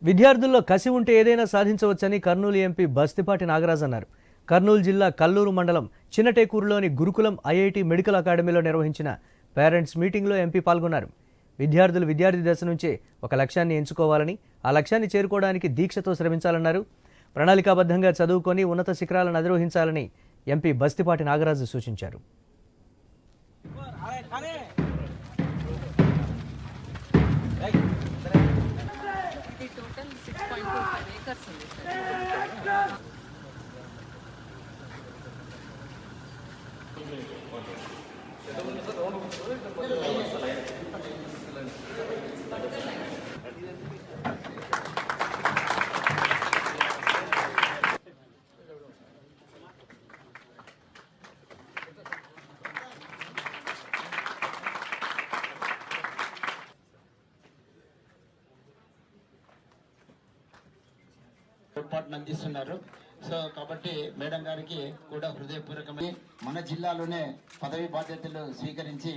విద్యార్థుల్లో కసి ఉంటే ఏదైనా సాధించవచ్చని కర్నూలు ఎంపీ బస్తిపాటి నాగరాజ్ అన్నారు. కర్నూలు జిల్లా కల్లూరు మండలం చిన్నటేకూరులోని గురుకులం ఐఐటి మెడికల్ అకాడమీలో నిర్వహించిన పేరెంట్స్ మీటింగ్లో ఎంపీ పాల్గొన్నారు. విద్యార్థులు విద్యార్థి దశ నుంచే ఒక లక్ష్యాన్ని ఎంచుకోవాలని, ఆ లక్ష్యాన్ని చేరుకోవడానికి దీక్షతో శ్రమించాలన్నారు. ప్రణాళికాబద్ధంగా చదువుకొని ఉన్నత శిఖరాలను అధిరోహించాలని ఎంపీ బస్తిపాటి నాగరాజు సూచించారు. టోటల్ 6.25 acres ఉంది సార్. ఏర్పాటును అందిస్తున్నారు. సో కాబట్టి మేడం గారికి కూడా హృదయపూర్వకమైన మన జిల్లాలోనే పదవి బాధ్యతలు స్వీకరించి